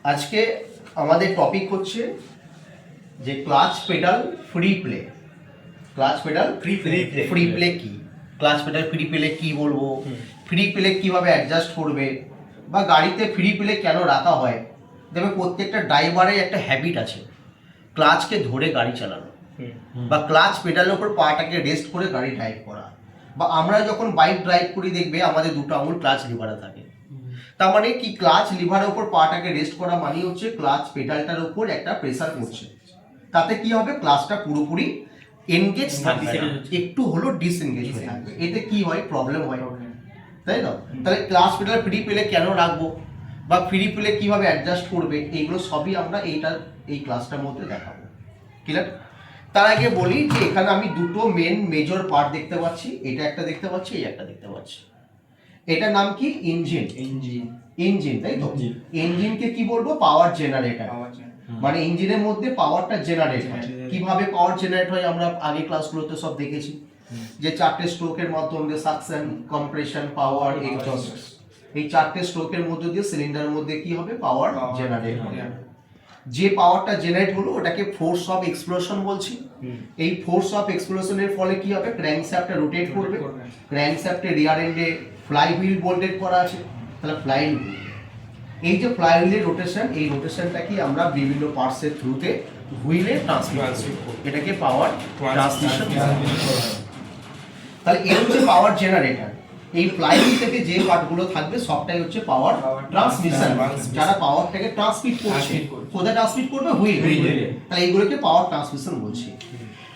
আজকে আমাদের টপিক হচ্ছে যে clutch pedal free play. Clutch pedal free play কি, ক্লাচ পেডাল ফ্রি প্লে কি বলবো, ফ্রি প্লে কিভাবে অ্যাডজাস্ট করবে, বা গাড়িতে ফ্রি প্লে কেন রাখা হয়। দেখবে প্রত্যেকটা ড্রাইভারের একটা হ্যাবিট আছে ক্লাচকে ধরে গাড়ি চালানো, বা ক্লাচ পেডালের উপর পাটাকে রেস্ট করে গাড়ি ড্রাইভ করা। বা আমরা যখন বাইক ড্রাইভ করি দেখবে আমাদের দুটো আঙুল ক্লাচ লিভারে থাকে। তার মানে কি, ক্লাচ লিভারের উপর পাটাকে রেস্ট করা মানে হচ্ছে ক্লাচ পেডালটার উপর একটা প্রেসার পড়ছে। তাতে কি হবে, ক্লাচটা পুরোপুরি এনগেজ থাকবে না, একটু হলো ডিসএনগেজ হয়ে থাকবে। এতে কি হয়, প্রবলেম হয়, তাই না? তাহলে ক্লাচ পেডাল ফ্রি প্লে কেন রাখবো, বা ফ্রি প্লে কিভাবে অ্যাডজাস্ট করবে, এইগুলো সবই আমরা এই ক্লাসটার মধ্যে দেখাবো। ক্লিয়ার? তার আগে বলি যে এখানে আমি দুটো মেজর পার্ট দেখতে পাচ্ছি, এটা একটা দেখতে পাচ্ছি, এই একটা দেখতে পাচ্ছি। এটার নাম কি, ইঞ্জিন। ইঞ্জিন, তাই তো? ইঞ্জিনকে কি বলবো, পাওয়ার জেনারেটর। মানে ইঞ্জিনের মধ্যে পাওয়ারটা জেনারেট হয়। কিভাবে পাওয়ার জেনারেট হয় আমরা আগে ক্লাসগুলোতে সব দেখেছি, যে চারটে স্ট্রোকের মাধ্যমে সাকশন, কম্প্রেশন, পাওয়ার, এক্সস্ট, এই চারটে স্ট্রোকের মধ্যে দিয়ে সিলিন্ডারের মধ্যে কি হবে, পাওয়ার জেনারেট হবে। যে পাওয়ারটা জেনারেট হলো ওটাকে ফোর্স অফ এক্সপ্লোশন বলছি। এই ফোর্স অফ এক্সপ্লোশনের ফলে কি হবে, ক্র্যাঙ্কশ্যাফটটা রোটেট করবে। ক্র্যাঙ্কশ্যাফটের রিয়ার এন্ডে ফ্লাই হুইল বোল্টেড করা আছে, তাহলে ফ্লাই হুইল, এই যে ফ্লাই হুইলের রোটেশন, এই রোটেশনটা কি আমরা বিভিন্ন পার্টসের থ্রুতে হুইলে ট্রান্সমিট করি, এটাকে পাওয়ার ট্রান্সমিশন। তাহলে এর হচ্ছে পাওয়ার জেনারেটর। এই ফ্লাই হুইল থেকে যে পার্টগুলো থাকবে সবটাই হচ্ছে পাওয়ার ট্রান্সমিশন, যারা পাওয়ারটাকে ট্রান্সমিট করছে। কোথায় ট্রান্সমিট করবে, হুইলে। তাহলে এইগুলোকে পাওয়ার ট্রান্সমিশন বলছি।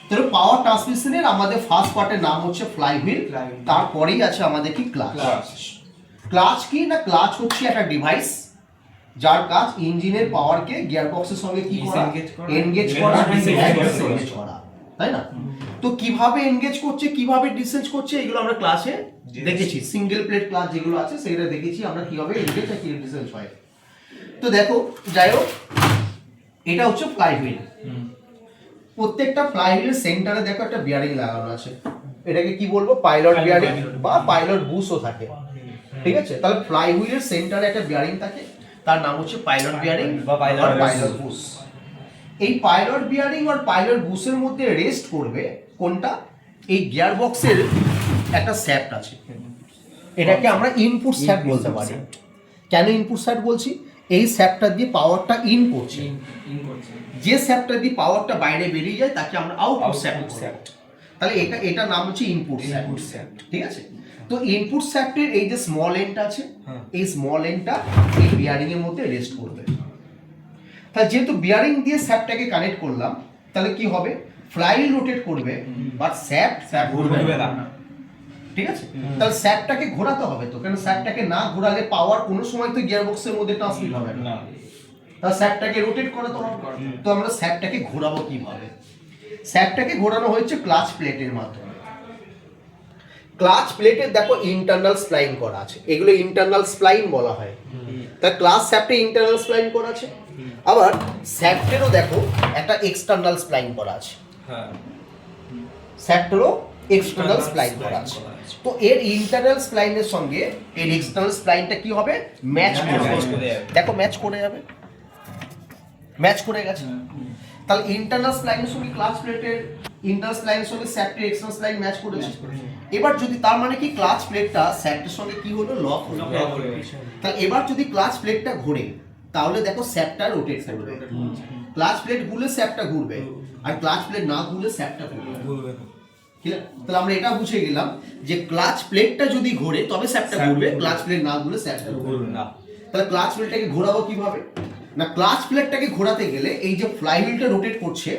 তাহলে পাওয়ার ট্রান্সমিশনের আমাদের ফার্স্ট পার্টের নাম হচ্ছে ফ্লাই হুইল, তারপরেই আছে আমাদের কি, ক্লাচ। ক্লাচ কি না, ক্লাচ হচ্ছে একটা ডিভাইস যার কাজ ইঞ্জিনের পাওয়ারকে গিয়ারবক্সের সঙ্গে কি করা, এনগেজ করা, ডিসএনগেজ করা, তাই না? তো কিভাবে এনগেজ করছে, কিভাবে ডিসএনগেজ করছে, এগুলো আমরা ক্লাসে দেখেছি। সিঙ্গেল প্লেট ক্লাচ যেগুলো আছে সেগুলো দেখেছি আমরা কিভাবে এনগেজ আর কিভাবে ডিসএনগেজ হয়। তো দেখো, যাই হোক, এটা হচ্ছে ফ্লাই হুইল। প্রত্যেকটা ফ্লাই হুইলের সেন্টারে দেখো একটা বিয়ারিং লাগানো আছে, এটাকে কি বলবো, পাইলট বিয়ারিং বা পাইলট বুশও থাকে, ঠিক আছে? তাহলে ফ্লাই হুইলের সেন্টারে একটা বিয়ারিং থাকে, তার নাম হচ্ছে পাইলট বিয়ারিং বা পাইলট বুশ। এই পাইলট বিয়ারিং আর পাইলট বুশের মধ্যে রেস্ট করবে কোনটা, এই গিয়ার বক্সের একটা শ্যাফট আছে, এটাকে আমরা ইনপুট শ্যাফট বলতে পারি। কেন ইনপুট শ্যাফট বলছি, এই শ্যাফটটা দিয়ে পাওয়ারটা ইন করছে, যে শ্যাফটটা দিয়ে পাওয়ারটা বাইরে বেরিয়ে যায় তাকে আমরা আউটপুট শ্যাফট। তাহলে এটা নাম হচ্ছে ইনপুট শ্যাফট, ঠিক আছে? তো ইনপুট শ্যাফটের এই যে স্মল এন্ডটা আছে, এই স্মল এন্ডটা এই বিয়ারিং এর মধ্যে রেস্ট করবে। তাহলে যেহেতু বিয়ারিং দিয়ে শ্যাফটটাকে কানেক্ট করলাম, তাহলে কি হবে, ফ্লাইহুইল রোটেট করবে বাট শ্যাফট ঘুরবে না, ঠিক আছে? তাহলে শ্যাফটটাকে ঘোরাতে হবে, তো কারণ শ্যাফটটাকে না ঘোরালে পাওয়ার কোনো সময় তো গিয়ারবক্সের মধ্যে ট্রান্সমিট হবে না। তাহলে শ্যাফটটাকে রোটেট করাতে হবে। তো আমরা শ্যাফটটাকে ঘোরাবো কিভাবে, শ্যাফটটাকে ঘোরানো হচ্ছে ক্লাচ প্লেটের মাধ্যমে। ক্লাচ প্লেটের দেখো ইন্টারনাল স্প্লাইন করা আছে, এগুলো ইন্টারনাল স্প্লাইন বলা হয়। তা ক্লাচ শ্যাফটে ইন্টারনাল স্প্লাইন করা আছে, আবার শ্যাফটেরও দেখো একটা এক্সটার্নাল স্প্লাইন করা আছে, শ্যাফটেরও এক্সটার্নাল স্প্লাইন করা আছে। তো এর ইন্টারনাল স্প্লাইনের সঙ্গে এর এক্সটার্নাল স্প্লাইনটা কি হবে, ম্যাচ করে, দেখো ম্যাচ করে যাবে, ম্যাচ করে গেছে। তাহলে ইন্টারনাল স্প্লাইনের সঙ্গে ক্লাচ প্লেটের ইন্টারনাল স্প্লাইনের সঙ্গে শ্যাফটের এক্সটার্নাল স্প্লাইন ম্যাচ করেছে। এবার যদি তার মানে কি, ক্লাচ প্লেটটা শ্যাফটের সঙ্গে কি হলো, লক হলো। তাহলে এবার যদি ক্লাচ প্লেটটা ঘোরে তাহলে দেখো শ্যাফটটা রোটেট করবে, ক্লাচ প্লেট ঘুরলে শ্যাফটটা ঘুরবে, আর ক্লাচ প্লেট না ঘুরলে শ্যাফটটা ঘুরবে। তাহলে আমরা এটা বুঝে গেলাম যে ক্লাচ প্লেটটা যদি ঘোরে তবে শ্যাফটটা ঘুরবে, ক্লাচ প্লেট না ঘুরলে শ্যাফটটা ঘুরবে না। তাহলে ক্লাচ প্লেটটাকে ঘোরাবো কিভাবে না, ক্লাচ প্লেটটাকে ঘোরাতে গেলে এই যে ফ্লাইহুইলটা রোটেট করছে,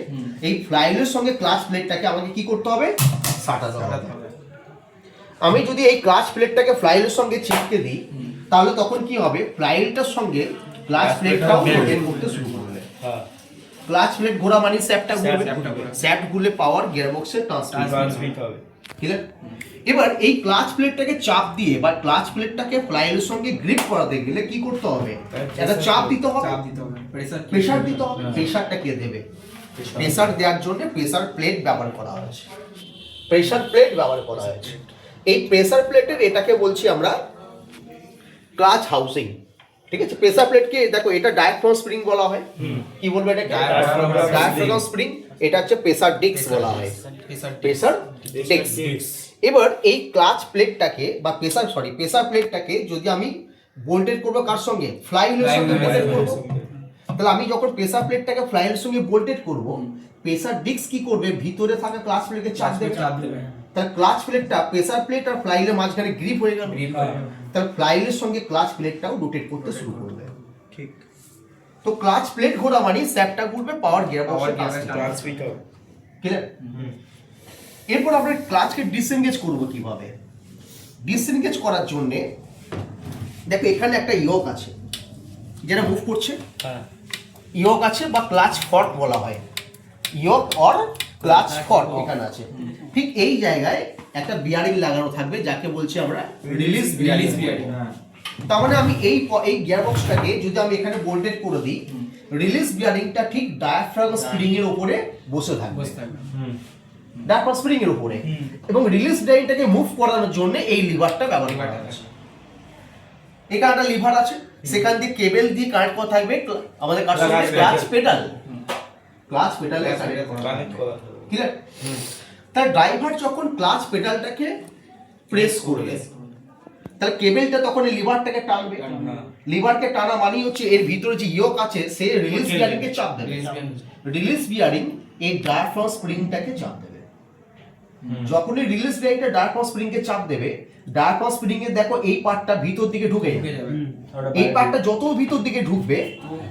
এই ফ্লাইহুইলের সঙ্গে ক্লাচ প্লেটটাকে আমাকে কি করতে হবে, সাটাতে হবে। আমি যদি এই ক্লাচ প্লেটটাকে ফ্লাইহুইলের সঙ্গে চিপকে দিই তাহলে তখন কি হবে, ফ্লাইহুইলটার সঙ্গে ক্লাচ প্লেটটাও রোটেট করতে শুরু করবে। ক্লাচ প্লেট ঘোরা মানে শ্যাফটটা ঘুরবে, শ্যাফট ঘুরলে পাওয়ার গিয়ারবক্সে ট্রান্সমিট হবে, ঠিক আছে? এবার এই ক্লাচ প্লেটটাকে চাপ দিয়ে বা ক্লাচ প্লেটটাকে ফ্লাইহুইলের সঙ্গে গ্রিপ করাতে গেলে কি করতে হবে, একটা চাপ দিতে হবে, প্রেসার দিতে হবে। প্রেসারটা কে দেবে, প্রেসার দেওয়ার জন্য প্রেসার প্লেট ব্যবহার করা হয়েছে, প্রেসার প্লেট ব্যবহার করা হয়েছে। এই প্রেসার প্লেটের এটাকে বলছি আমরা ক্লাচ হাউসিং, ঠিক আছে, প্রেসার প্লেটকে দেখো এটা ডায়াফ্রাম স্প্রিং বলা হয়, কি বলবো এটা ডায়াফ্রাম স্প্রিং, এটা হচ্ছে প্রেসার ডিস্ক বলা হয়, প্রেসার ডিস্ক। এবার এই ক্লাচ প্লেটটাকে বা প্রেসার প্লেটটাকে যদি আমি বোল্টেড করবো কার সঙ্গে, ফ্লাইহুইলের সঙ্গে বোল্টেড করব, তাহলে আমি যখন প্রেসার প্লেটটাকে ফ্লাইহুইলের সঙ্গে বোল্টেড করব, প্রেসার ডিস্ক কি করবে, ভিতরে থাকা ক্লাচ প্লেটকে চাপ দেবে, তাহলে ক্লাচ প্লেটটা প্রেসার প্লেট আর ফ্লাইহুইলের মাঝখানে গ্রিপ হয়ে গেল, তাহলে ফ্লাইহুইলের সঙ্গে ক্লাচ প্লেটটাও রোটেট করতে শুরু করবে। ঠিক, তো ক্লাচ প্লেট ঘোরা মানে স্যাপটা ঘুরবে, পাওয়ার গিয়ারবক্সে ট্রান্সমিট হবে, ক্লিয়ার? এরপর আমরা ক্লাচকে ডিসএনগেজ করব কিভাবে। ডিসএনগেজ করার জন্য দেখো এখানে একটা ইয়োক আছে যেটা মুভ করছে, ইয়োক আছে বা ক্লাচ ফর্ক বলা হয়, ইয়োক অর ক্লাচ ফর্ক এখানে আছে। ঠিক এই জায়গায় একটা বিয়ারিং লাগানো থাকবে যাকে বলছি আমরা রিলিজ বিয়ারিং। তার মানে আমি এই গিয়ারবক্সটাকে যদি আমি এখানে বোল্টেড করে দিই, রিলিজ বিয়ারিংটা ঠিক ডায়াফ্রাম স্প্রিং এর উপরে বসে থাকবে, ডায়াফ্রাম স্প্রিং এর উপরে, এবং রিলিজ বিয়ারিংটাকে মুভ করানোর জন্য এই লিভারটা ব্যবহার করা হচ্ছে। এখানে একটা লিভার আছে, সেখান দিয়ে কেবল দিয়ে কানেক্ট করা থাকবে আমাদের কাছে ক্লাচ পেডাল, ক্লাচ পেডালে কানেক্ট করা থাকবে, ক্লিয়ার? তার ড্রাইভার যখন ক্লাচ পেডালটাকে প্রেস করবে, তাহলে কেবলটা তখন এই লিভারটাকে টানবে, লিভারকে টানা মানে হচ্ছে এর ভিতরে যে ইয়োক আছে সে রিলিজ বিয়ারিংকে চাপ দেবে, রিলিজ বিয়ারিং এই ডায়াফ্রাম স্প্রিংটাকে চাপ দেবে। যখনই রিলিজ বিয়ারিংটা ডায়াফ্রাম স্প্রিংকে চাপ দেবে, ডায়াফ্রাম স্প্রিং এর দেখো এই পার্টটা ভিতর দিকে ঢুকে যাবে, এই পার্টটা যত ভিতর দিকে ঢুকবে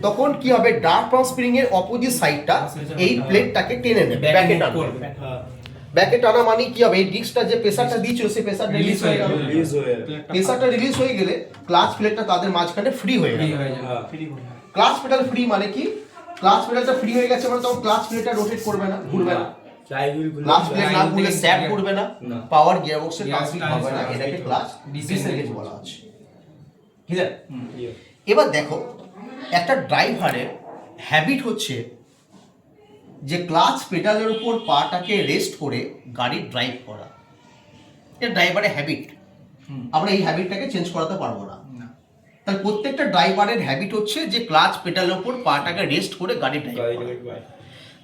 তখন কি হবে, ডায়াফ্রাম স্প্রিং এর অপোজিট সাইডটা এই প্লেটটাকে টেনে নেবে, ব্যাকে টানবে। ব্যাকে টানা মানে কি হবে, এই ডিস্কটা যে প্রেসারটা দিয়েছিল সেই প্রেসার রিলিজ হয়ে গেল, প্রেসারটা রিলিজ হয়ে গেলে ক্লাচ প্লেটটা তাদের মাঝখানে ফ্রি হয়ে গেল। ক্লাচ পেডাল ফ্রি মানে কি, ক্লাচ পেডালটা ফ্রি হয়ে গেছে মানে তখন ক্লাচ প্লেটটা রোটেট করবে না, ঘুরবে না, ক্লাচ প্লেট না ঘুরলে স্যাপ করবে না, পাওয়ার গিয়ারবক্সে ট্রান্সমিট হবে না, এটাকে ক্লাচ ডিসএনগেজ বলা হচ্ছে, ক্লিয়ার? এবার দেখো একটা ড্রাইভারের হ্যাবিট হচ্ছে যে ক্লাচ পেডালের উপর পাটাকে রেস্ট করে গাড়ি ড্রাইভ করা, এটা ড্রাইভারের হ্যাবিট, আমরা এই হ্যাবিটটাকে চেঞ্জ করাতে পারবো না। তাহলে প্রত্যেকটা ড্রাইভারের হ্যাবিট হচ্ছে যে ক্লাচ পেডালের উপর পাটাকে রেস্ট করে গাড়ি ড্রাইভ করা।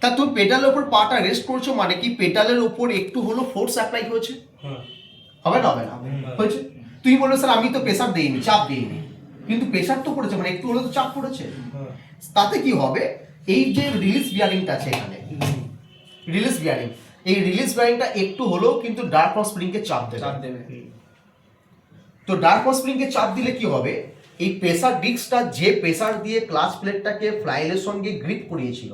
তা তুমি পেডালের উপর পাটা রেস্ট করছো মানে কি পেডালের উপর একটু হলো ফোর্স অ্যাপ্লাই হয়েছে, হবে না? হবে না, হয়েছে। তুই বললো স্যার আমি তো প্রেসার দেইনি, চাপ দেইনি, কিন্তু প্রেসার তো পড়েছে, মানে একটু হলে তো চাপ পড়েছে। তাতে কি হবে, এই যে রিলিজ বিয়ারিংটা আছে এখানে, রিলিজ বিয়ারিং, এই রিলিজ বিয়ারিংটা একটু হলেও কিন্তু ডায়াফ্রাম স্প্রিংকে চাপ দেবে। তো ডায়াফ্রাম স্প্রিংকে চাপ দিলে কি হবে, এই প্রেসার ডিস্কটা যে প্রেসার দিয়ে ক্লাচ প্লেটটাকে ফ্লাইলের সঙ্গে গ্রিপ করিয়েছিল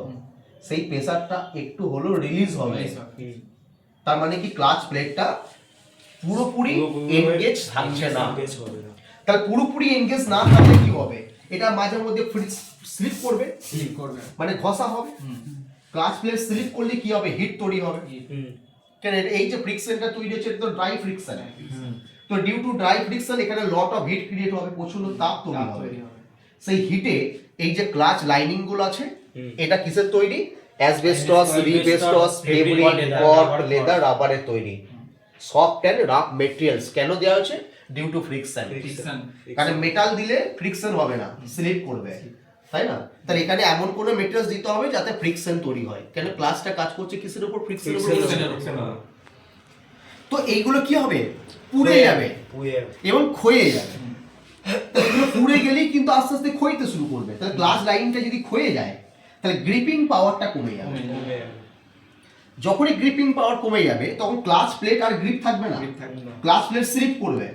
সেই প্রেসারটা একটু হলেও রিলিজ হবে। তার মানে কি ক্লাচ প্লেটটা পুরোপুরি এনগেজ থাকছে না। তাহলে পুরোপুরি এনগেজ না থাকলে কি হবে, এটা মাঝে মধ্যে স্লিপ করবে, মানে ঘষা হবে। ক্লাচ প্লেট স্লিপ করলে কি হবে, হিট তৈরি হবে। কেন এই যে ফ্রিকশনটা তৈরি হচ্ছে তো ড্রাই ফ্রিকশন, তো ডিউ টু ড্রাই ফ্রিকশন এখানে লট অফ হিট ক্রিয়েট হবে, প্রচুর তাপ তৈরি হবে। সেই হিটে এই যে ক্লাচ লাইনিং গুলো আছে এটা কিসের তৈরি, অ্যাসবেস্টস, রিবেস্টস, ফেব্রিক, কর্ক, লেদার, রাবারের তৈরি, সফট এন্ড রাফ মেটেরিয়ালস। কেন দেওয়া হচ্ছে, ডিউ টু ফ্রিকশন। কারণ মেটাল দিলে ফ্রিকশন হবে না, স্লিপ করবে, তাই না? তাহলে এখানে এমন কোনো মেটেরিয়ালস দিতে হবে যাতে ফ্রিকশন তৈরি হয়। কেন ক্লাসটা কাজ করছে কিসের উপর, ফ্রিকশনের উপর। তো এইগুলো কি হবে, পুড়ে যাবে এবং ক্ষয়ে যাবে। এগুলো পুড়ে গেলেই কিন্তু আস্তে আস্তে ক্ষয়তে শুরু করবে। তাহলে গ্লাস লাইনটা যদি ক্ষয়ে যায় তাহলে গ্রিপিং পাওয়ারটা কমে যাবে। যখনই গ্রিপিং পাওয়ার কমে যাবে তখন ক্লাচ প্লেট আর গ্রিপ থাকবে না, ক্লাচ প্লেট স্লিপ করবে।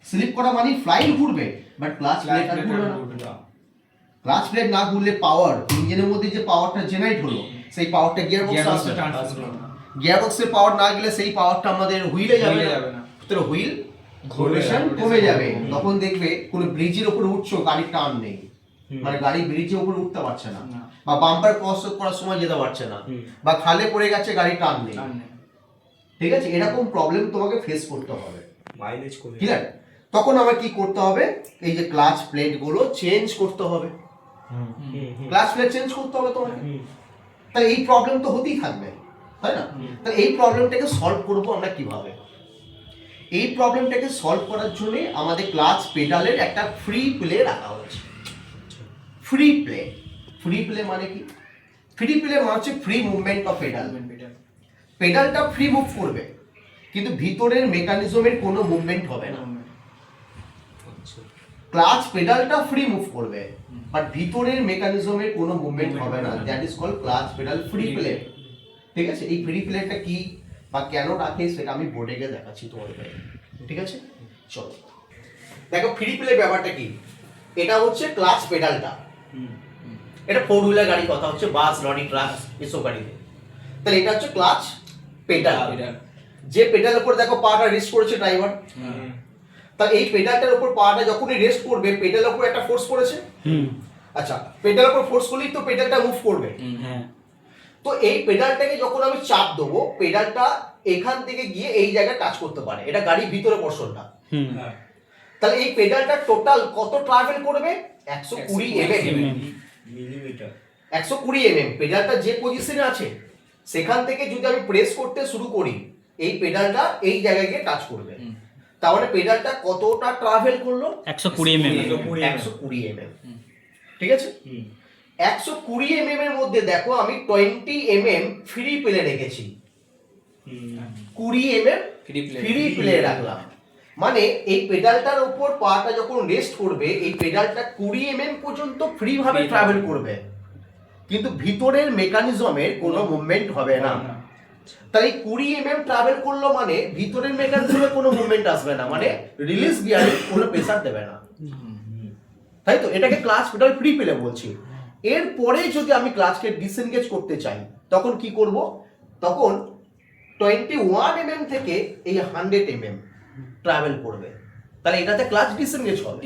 স্লিপ করা মানে ফ্লাইল ঘুরবে, বাট ক্লাচ প্লেট আর ঘুরবে না। ক্লাচ প্লেট না ঘুরলে পাওয়ার, ইঞ্জিনের মধ্যে যে পাওয়ারটা জেনারেট হলো সেই পাওয়ারটা গিয়ারবক্সে আসবে না। গিয়ারবক্সের পাওয়ার না গেলে সেই পাওয়ারটা আমাদের হুইলে যাবে না। তো হুইল ঘোরেশন কমে যাবে। তখন দেখবে কোনো ব্রিজের উপরে উঠছো, গাড়ির টার্ন নেই, মানে গাড়ি ব্রিজের উপরে উঠতে পারছে না, বা বাম্পার ক্রস করার সময় যেতে পারছে না, বা খালে পড়ে গেছে গাড়ি টার্ন নেই। ঠিক আছে, এরকম প্রবলেম তোমাকে ফেস করতে হবে, মাইলেজ কমে, ঠিক আছে? তখন আবার কি করতে হবে, এই যে ক্লাচ প্লেট গুলো চেঞ্জ করতে হবে। ক্লাচ প্লেট চেঞ্জ করতে হবে তোমাকে। তাহলে এই প্রবলেম তো হতেই থাকবে, তাই না? তাহলে এই প্রবলেমটাকে সলভ করবো আমরা কিভাবে? এই প্রবলেমটাকে সলভ করার জন্য আমাদের ক্লাচ পেডালের একটা ফ্রি প্লে রাখা হয়েছে। Free play. ফ্রি প্লে মানে কি? ফ্রি প্লে মানে হচ্ছে ফ্রি মুভমেন্ট অফ পেডাল। পেডালটা ফ্রি মুভ করবে কিন্তু ভিতরের মেকানিজমের কোনো মুভমেন্ট হবে না। ক্লাচ পেডালটা ফ্রি মুভ করবে বাট ভিতরের মেকানিজমের কোনো মুভমেন্ট হবে না, that is called clutch pedal free play. ঠিক আছে, এই ফ্রি প্লেটা কি বা কেন রাখে সেটা আমি বোর্ডে গিয়ে দেখাচ্ছি তোমাদের। ঠিক আছে, চলো দেখো ফ্রি প্লে ব্যাপারটা কি। এটা হচ্ছে ক্লাচ পেডালটা, এটা 4 হুইলার গাড়ি কথা হচ্ছে, বাস, লরি, ট্রাক এসব গাড়িতে। তাহলে এটা হচ্ছে ক্লাচ পেডাল, যে পেডালের উপর দেখো পাটা রেস্ট করেছে ড্রাইভার। তাহলে এই পেডালটার উপর পাটা যখনই রেস্ট করবে পেডালের উপর একটা ফোর্স পড়েছে। আচ্ছা, পেডালের উপর ফোর্স করলেই তো পেডালটা মুভ করবে। তো এই পেডালটাকে যখন আমি চাপ দেবো পেডালটা এখান থেকে গিয়ে এই জায়গায় টাচ করতে পারে, এটা গাড়ির ভিতরে পোরশনটা। তাহলে এই পেডালটা টোটাল কত ট্রাভেল করবে? 120 মিলিমিটার। 120 পেডালটা যে পজিশনে আছে সেখান থেকে যদি আমি প্রেস করতে শুরু করি এই পেডালটা এই জায়গায় গিয়ে টাচ করবে। তার মানে পেডালটা কতটা ট্রাভেল করলো? 120 ঠিক আছে, 120 এর মধ্যে দেখো আমি 20 ফ্রি প্লে রেখেছি, 20 ফ্রি প্লে রাখলাম। মানে এই পেডালটার উপর পাটা যখন রেস্ট করবে এই পেডালটা 20 পর্যন্ত ফ্রি ভাবে ট্রাভেল করবে কিন্তু ভিতরের মেকানিজমের কোনো মুভমেন্ট হবে না। তাহলে 20 ট্রাভেল করলো মানে ভিতরের মেকানিজমে কোনো মুভমেন্ট আসবে না, মানে রিলিজ গিয়ারে কোনো প্রেসার দেবে না, তাই তো? এটাকে ক্লাচ পেডাল ফ্রি প্লে বলছি। এরপরে যদি আমি ক্লাচকে ডিসএনগেজ করতে চাই তখন কি করব? তখন 21 থেকে এই 100 ট্রাভেল করবে, তাহলে এটাতে ক্লাচ ডিসএনগেজ হবে।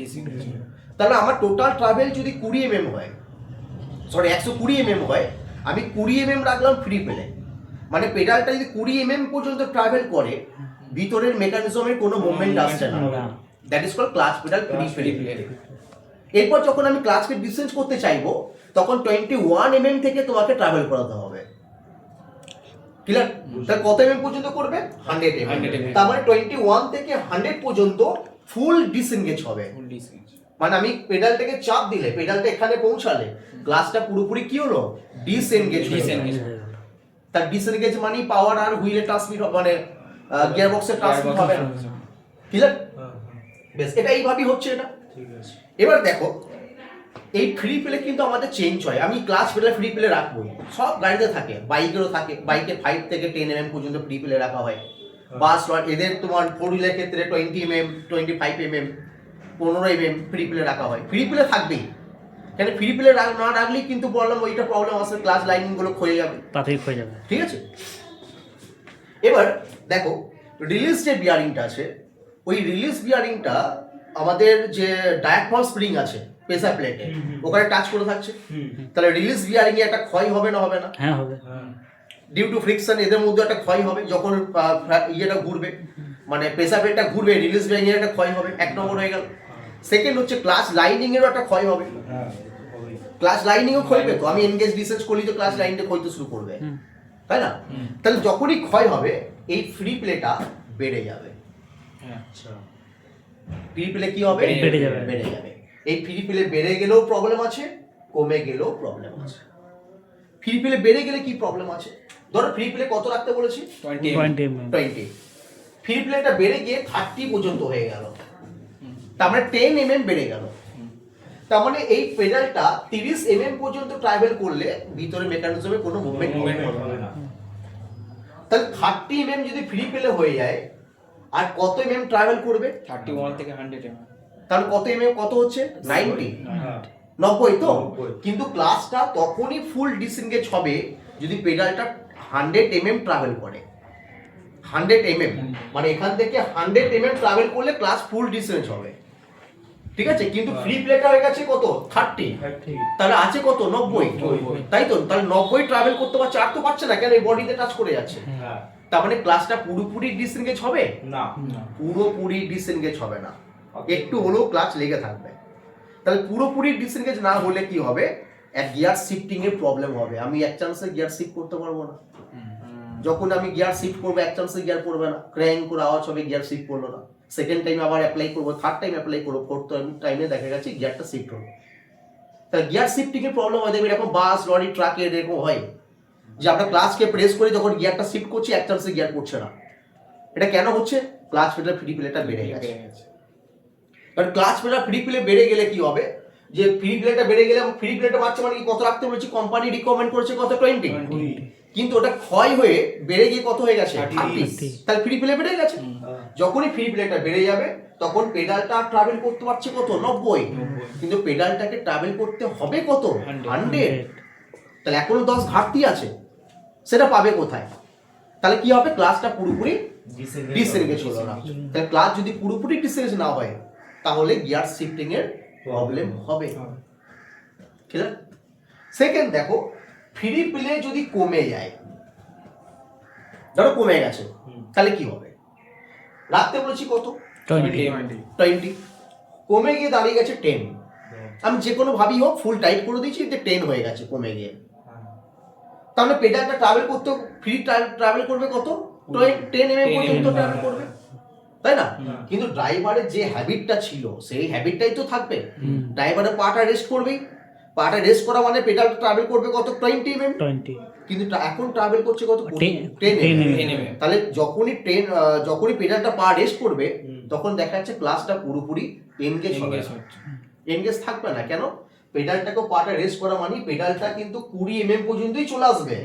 তাহলে আমার টোটাল ট্রাভেল যদি 20 হয়, সরি 120 হয়, আমি 20 রাখলাম ফ্রি প্লে, মানে পেডালটা যদি 20 পর্যন্ত ট্রাভেল করে ভিতরের মেকানিজমের কোনো মুভমেন্ট আসছে না, that is called clutch pedal free play. এরপর যখন আমি ক্লাচকে ডিসেন্স করতে চাইবো তখন 21 থেকে তোমাকে ট্রাভেল করাতে হবে। ক্লিয়ার? তাহলে কত পর্যন্ত করবে? 100 তার মানে 21 থেকে 100 পর্যন্ত ফুল ডিসএনগেজ হবে। মানে আমি পেডালটাকে চাপ দিলে পেডালটা এখানে পৌঁছালে গ্লাসটা পুরোপুরি কি হলো? ডিসএনগেজ। তার ডিসএনগেজ মানে পাওয়ার আর হুইলে ট্রান্সমিট মানে গিয়ার বক্সে ট্রান্সমিট হবে না। ক্লিয়ার? বেশ, এটা এইভাবেই হচ্ছে এটা। ঠিক আছে, এবার দেখো এই ফ্রি প্লে কিন্তু আমাদের চেঞ্জ হয়। আমি ক্লাচ পেডাল ফ্রি প্লে রাখবোই, সব গাড়িতে থাকে, বাইকেরও থাকে, বাইকে 5 থেকে 10 পর্যন্ত ফ্রি প্লে রাখা হয়। বাস এদের তোমার 4 হুইলের ক্ষেত্রে 20 25 15 ফ্রি প্লে রাখা হয়। ফ্রি প্লে থাকবেই, কেন ফ্রি প্লে না রাখলেই কিন্তু বললাম ওইটা প্রবলেম আছে, ক্লাচ লাইনিং গুলো ক্ষয়ে যাবে, তাতেই ক্ষয়ে যাবে। ঠিক আছে, এবার দেখো রিলিজ যে বিয়ারিংটা আছে ওই রিলিজ বিয়ারিংটা আমাদের যে ডায়াফ্রাম স্প্রিং আছে প্রেসার প্লেটে ওখানে টাচ করে থাকছে, তাহলে রিলিজ বিয়ারিং এ একটা ক্ষয় হবে না? হবে না? হ্যাঁ হবে। ডিউ টু ফ্রিকশন এদের মধ্যে একটা ক্ষয় হবে, যখন ইয়েটা ঘুরবে মানে প্রেসার প্লেটটা ঘুরবে রিলিজ বিয়ারিং এর একটা ক্ষয় হবে, 1 নম্বর হয়ে গেল। সেকেন্ড হচ্ছে ক্লাচ লাইনিং এরও একটা ক্ষয় হবে, ক্লাচ লাইনিংও ক্ষয়বে। তো আমি এনগেজ ডিসেন্স করলি তো ক্লাচ লাইনটা ক্ষয়তে শুরু করবে, তাই না? তাহলে যখনই ক্ষয় হবে এই ফ্রি প্লেটা বেড়ে যাবে। আচ্ছা, ফ্রি প্লে কি হবে? বেড়ে যাবে। বেড়ে যাবে। এই ফ্রি প্লে বেড়ে গেলেও প্রবলেম আছে, কমে গেলেও প্রবলেম আছে। ফ্রি প্লে বেড়ে গেলে কি প্রবলেম আছে? ধরো ফ্রি প্লে কত রাখতে বলেছি? 20। ফ্রি প্লেটা বেড়ে গিয়ে 30 পর্যন্ত হয়ে গেল, তার মানে 10 বেড়ে গেল। তার মানে এই পেডালটা 30 পর্যন্ত ট্রাভেল করলে ভিতরে মেকানিজমে কোনো মুভমেন্ট হবে না। তাহলে 30 যদি ফ্রি প্লে হয়ে যায় আর কত ট্রাভেল করবে? 31 থেকে 100 তাহলে কত কত হচ্ছে? 90 তো। কিন্তু ক্লাচটা তখনই ফুল ডিসএনগেজ হবে যদি পেডালটা 100 ট্রাভেল করে। 100 মানে এখান থেকে 100 ট্রাভেল করলে ক্লাচ ফুল ডিসএনগেজ হবে, ঠিক আছে? কিন্তু ফ্রি প্লেটা হয়ে গেছে কত? 30, তাহলে আছে কত? 90, তাই তো? তাহলে 90 ট্রাভেল করতে পারছে, আর তো পারছে না, কেন? এই বডিতে টাচ করে যাচ্ছে। তার মানে ক্লাচটা পুরোপুরি ডিসএনগেজ হবে না, পুরোপুরি ডিসএনগেজ হবে না, একটু হলেও ক্লাচ লেগে থাকবে। তাহলে পুরোপুরি ডিসএনগেজ না হলে কি হবে? এক গিয়ার শিফটিং এর প্রবলেম হবে, আমি এক চান্সে গিয়ার শিফট করতে পারবো না। যখন আমি গিয়ার শিফট করবো এক চান্সে গিয়ার পড়বে না, ক্র্যাং করে আওয়াজ হবে, গিয়ার শিফট করলো না। সেকেন্ড টাইম আবার অ্যাপ্লাই করবো, থার্ড টাইম অ্যাপ্লাই করবো, ফোর্থ টাইমে দেখা গেছে গিয়ারটা শিফট হলো। তাহলে গিয়ার শিফটিং এর প্রবলেম হয় দেখবে এরকম বাস লরি ট্রাকে এরকম হয় যে আমরা ক্লাচকে প্রেস করে যখন গিয়ারটা শিফট করছি এক চান্সে গিয়ার করছে না। এটা কেন হচ্ছে? ক্লাচ পেডাল ফ্রি প্লেটা বেড়ে গেছে। কারণ ক্লাচ পেডাল ফ্রি প্লে বেড়ে গেলে কি হবে, যে ফ্রি প্লেটা বেড়ে গেলে ফ্রি প্লেটা বাড়ছে মানে কি কত রাখতে বলেছি, কোম্পানি রিকমেন্ড করেছে কত 20, কিন্তু ওটা ক্ষয় হয়ে বেড়ে গিয়ে কত হয়ে গেছে 30, তাহলে ফ্রি প্লে বেড়ে গেছে। যখনই ফ্রি প্লেটা বেড়ে যাবে তখন পেডালটা ট্রাভেল করতে পারছে কত 90, কিন্তু পেডালটাকে ট্রাভেল করতে হবে কত 100, তাহলে এখনো 10 ঘাটতি আছে, সেটা পাবে কোথায়? তাহলে কি হবে, ক্লাচটা পুরোপুরি ডিসএনগেজ হলো না। তাহলে ক্লাচ যদি পুরোপুরি ডিসএনগেজ না হয় তাহলে গিয়ার শিফটিং এর প্রবলেম হবে। ক্লিয়ার? সেকেন্ড দেখো, ফ্রি প্লে যদি কমে যায়, ধরো কমে গেছে, তাহলে কি হবে? রাখতে বলেছি কত 20, কমে গিয়ে দাঁড়িয়ে গেছে 10, আমি যে কোনো ভাবেই হোক ফুল টাইট করে দিয়েছি, যে 10 হয়ে গেছে কমে গিয়ে, তাহলে পেডালটা ট্রাভেল করতে ফ্রি ট্রাভেল করবে কত 10 mm পর্যন্ত ট্রাভেল করবে, তাই না? কিন্তু ড্রাইভারের যে হ্যাবিটটা ছিল সেই হ্যাবিটটাই তো থাকবে। ড্রাইভারের পাটা রেস্ট করবেই, পাটা রেস্ট করা মানে পেডালটা ট্রাভেল করবে কত 20 mm, কিন্তু এখন ট্রাভেল করছে কত 10 mm। তাহলে যখনই পেডালটা পা রেস্ট করবে তখন দেখা যাচ্ছে ক্লাচটা পুরোপুরি এনগেজ হবে, এনগেজ থাকবে না। কেন? পেডালটাকে পাটা রেস্ট করা মানে পেডালটা কিন্তু 20 mm পর্যন্তই চলে আসবে,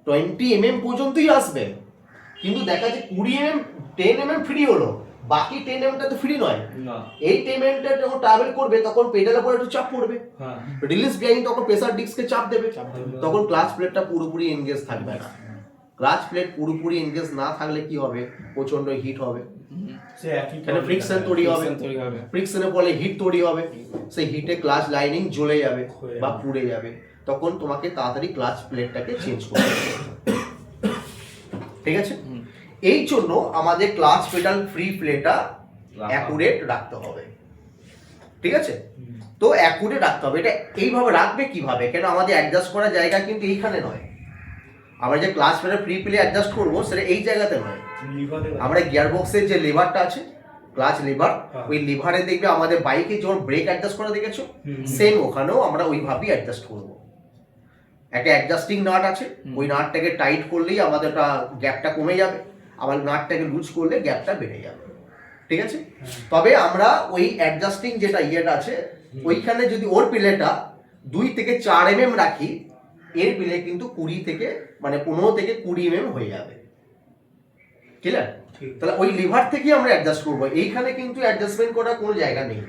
20 mm পর্যন্তই আসবে, কিন্তু দেখা যাচ্ছে 20 mm 10 mm ফ্রি হলো, বাকি 10 mm টা তো ফ্রি নয়। এই 10 mm টা যখন ট্রাভেল করবে তখন পেডালের উপর একটু চাপ পড়বে, রিলিজ বিয়ারিং তখন প্রেসার ডিস্ককে চাপ দেবে, তখন ক্লাচ প্লেটটা পুরোপুরি এনগেজ থাকবে না। ক্লাচ প্লেট পুরোপুরি এনগেজ না থাকলে কি হবে, প্রচন্ড হিট হবে, ফ্রিকশন তৈরি হবে, ফ্রিকশনের ফলে হিট তৈরি হবে, সেই হিটে ক্লাচ লাইনিং জ্বলে যাবে বা পুড়ে যাবে, তখন তোমাকে তাড়াতাড়ি ক্লাচ প্লেটটাকে চেঞ্জ করতে হবে। ঠিক আছে? এই জন্য আমাদের ক্লাচ পেডাল ফ্রি প্লেটা অ্যাকুরেট রাখতে হবে। ঠিক আছে? তো অ্যাকুরেট রাখতে হবে। এটা এইভাবে রাখবে কিভাবে, কেন আমাদের অ্যাডজাস্ট করার জায়গা কিন্তু এইখানে নয়, আমরা যে clutch pedal free play adjust করবো সেটা এই জায়গাতে নয়, আমরা গিয়ার বক্সের যে লিভারটা আছে ক্লাচ লিভার, ওই লিভারে দেখবে আমাদের বাইকে যখন ব্রেক অ্যাডজাস্ট করা দেখেছো, সেম ওখানেও আমরা ওইভাবেই অ্যাডজাস্ট করবো। একটা অ্যাডজাস্টিং নাট আছে, ওই নাটটাকে টাইট করলেই আমাদের গ্যাপটা কমে যাবে, আবার নাটটাকে লুজ করলে গ্যাপটা বেড়ে যাবে। ঠিক আছে? তবে আমরা ওই অ্যাডজাস্টিং যেটা ইয়েটা আছে ওইখানে যদি ওর পিলেটা 2 থেকে 4 mm রাখি, এর পিলে কিন্তু 15 থেকে 20 mm হয়ে যাবে। ক্লিয়ার? তাহলে ওই লিভার থেকে আমরা অ্যাডজাস্ট করবো, এইখানে কিন্তু অ্যাডজাস্টমেন্ট করার কোনো জায়গা নেই।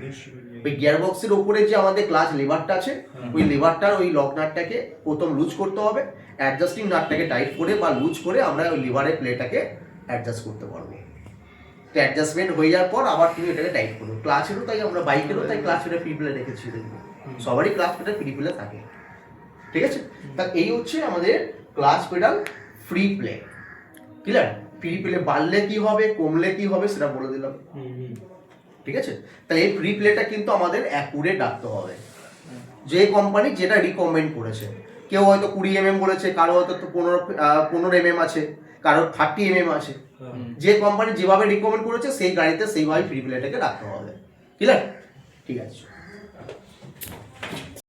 ওই গিয়ার বক্সের উপরে যে আমাদের ক্লাচ লিভারটা আছে, ওই লিভারটার ওই লক নাটটাকে প্রথম লুজ করতে হবে, অ্যাডজাস্টিং নাটটাকে টাইট করে বা লুজ করে আমরা ওই লিভারের প্লেটাকে অ্যাডজাস্ট করতে পারবো। তো অ্যাডজাস্টমেন্ট হয়ে যাওয়ার পর আবার তুমি এটাকে টাইট করো। ক্লাচেরও তাই, আমরা বাইকেরও তাই ক্লাচ পেডাল ফ্রি প্লে রেখেছি, সবারই ক্লাচ পেডাল ফ্রি প্লে থাকে। ঠিক আছে? তা এই হচ্ছে আমাদের clutch pedal free play. Clear? Free play বাড়লে কি হবে, কমলে কি হবে সেটা বলে দিলাম। ঠিক আছে? তাহলে এই ফ্রি প্লেটা কিন্তু আমাদের অ্যাকুরেট রাখতে হবে, যে কোম্পানি যেটা রিকমেন্ড করেছে। কেউ হয়তো 20 mm বলেছে, কারো হয়তো 15 mm আছে, কারো 30 mm আছে, যে কোম্পানি যেভাবে রিকমেন্ড করেছে সেই গাড়িতে সেইভাবে ফ্রি প্লেটাকে রাখতে হবে। ক্লিয়ার? ঠিক আছে।